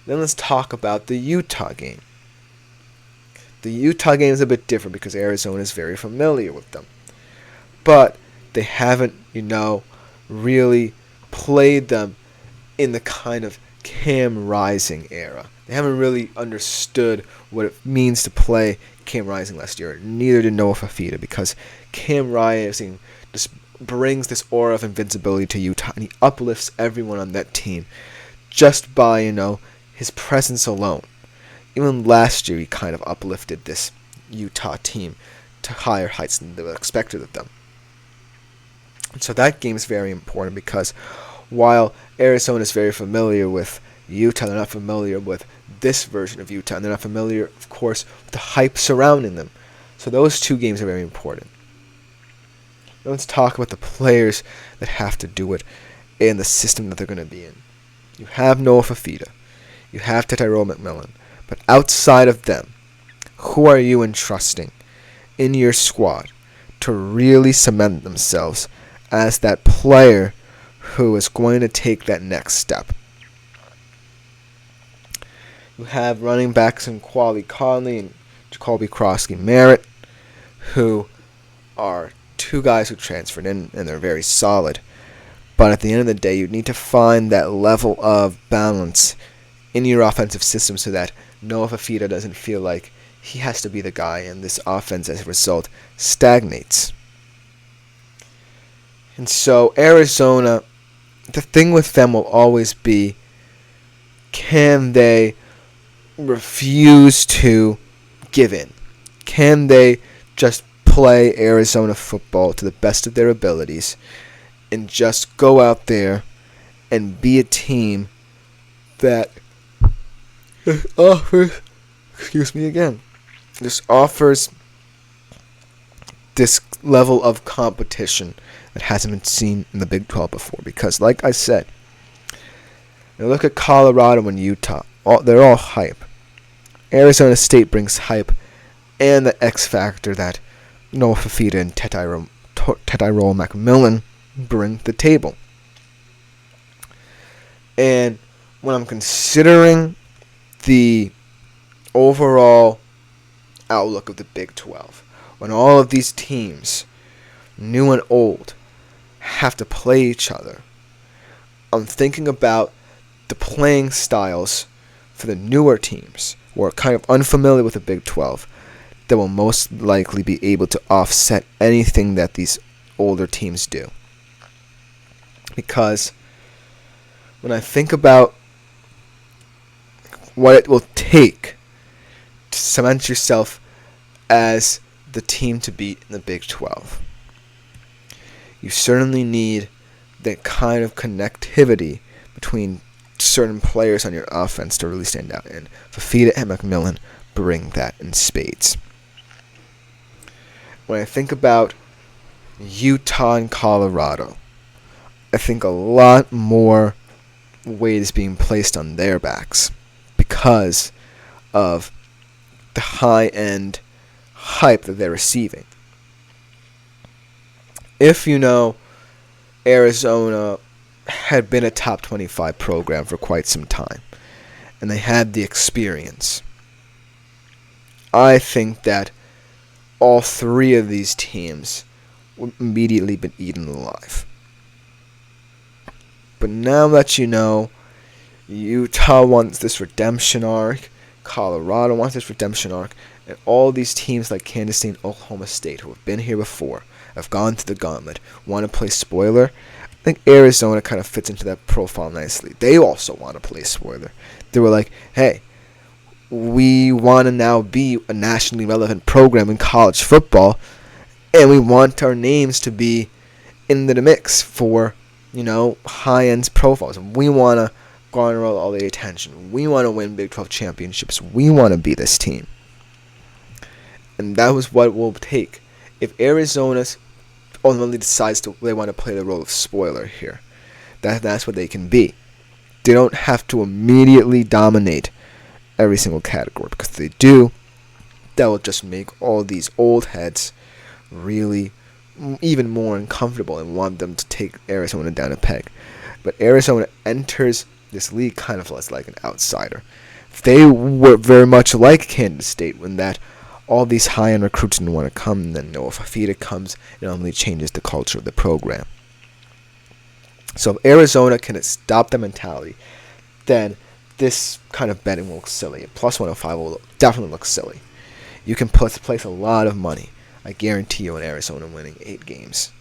A: Then let's talk about the Utah game. The Utah game is a bit different because Arizona is very familiar with them. But they haven't, really played them in the kind of Cam Rising era. They haven't really understood what it means to play Cam Rising last year. Neither did Noah Fafita, because Cam Rising just brings this aura of invincibility to Utah, and he uplifts everyone on that team just by, his presence alone. Even last year, he kind of uplifted this Utah team to higher heights than they were expected of them. And so that game is very important because while Arizona is very familiar with Utah, they're not familiar with this version of Utah, and they're not familiar, of course, with the hype surrounding them. So those two games are very important. Now let's talk about the players that have to do it and the system that they're going to be in. You have Noah Fafita. You have Tyrone McMillan. But outside of them, who are you entrusting in your squad to really cement themselves as that player who is going to take that next step? You have running backs in Quali Conley and Jacoby Crosby-Merritt, who are two guys who transferred in, and they're very solid. But at the end of the day, you need to find that level of balance in your offensive system so that Noah Fafita doesn't feel like he has to be the guy, and this offense, as a result, stagnates. And so Arizona, the thing with them will always be, can they refuse to give in? Can they just play Arizona football to the best of their abilities and just go out there and be a team that offers, just offers this level of competition that hasn't been seen in the Big 12 before? Because, like I said, look at Colorado and Utah. They're all hype. Arizona State brings hype and the X factor that Noah Fafita and Tyrone McMillan bring to the table. And when I'm considering the overall outlook of the Big 12, when all of these teams, new and old, have to play each other, I'm thinking about the playing styles for the newer teams who are kind of unfamiliar with the Big 12 that will most likely be able to offset anything that these older teams do. Because when I think about what it will take to cement yourself as the team to beat in the Big 12, you certainly need that kind of connectivity between certain players on your offense to really stand out. And Fafita and McMillan bring that in spades. When I think about Utah and Colorado, I think a lot more weight is being placed on their backs because of the high-end hype that they're receiving. If Arizona had been a top 25 program for quite some time, and they had the experience, I think that all three of these teams would immediately been eaten alive. But now that Utah wants this redemption arc, Colorado wants this redemption arc, and all these teams like Kansas State and Oklahoma State who have been here before, have gone through the gauntlet, want to play spoiler, I think Arizona kind of fits into that profile nicely. They also want to play spoiler. They were like, hey, we want to now be a nationally relevant program in college football, and we want our names to be in the mix for, high-end profiles. We want to garner all the attention. We want to win Big 12 championships. We want to be this team. And that was what it will take. If Arizona ultimately decides they want to play the role of spoiler here, that's what they can be. They don't have to immediately dominate every single category, because if they do, that will just make all these old heads really even more uncomfortable and want them to take Arizona down a peg. But Arizona enters this league kind of as like an outsider. They were very much like Kansas State when that all these high-end recruits didn't want to come, and then Noah Fafita comes and only changes the culture of the program. So if Arizona can stop the mentality, then this kind of betting will look silly. Plus 105 will definitely look silly. You can place a lot of money, I guarantee you, on Arizona winning 8 games.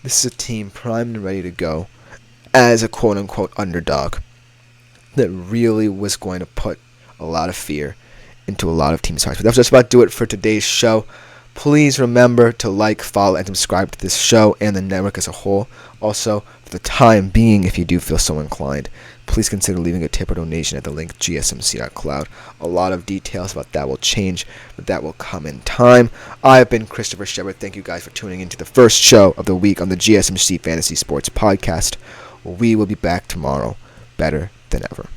A: This is a team primed and ready to go as a quote-unquote underdog that really was going to put a lot of fear into a lot of teams' hearts. But that's just about to do it for today's show. Please remember to like, follow, and subscribe to this show and the network as a whole. Also, for the time being, if you do feel so inclined, please consider leaving a tip or donation at the link gsmc.cloud. A lot of details about that will change, but that will come in time. I have been Christopher Shepard. Thank you guys for tuning into the first show of the week on the GSMC Fantasy Sports Podcast. We will be back tomorrow, better than ever.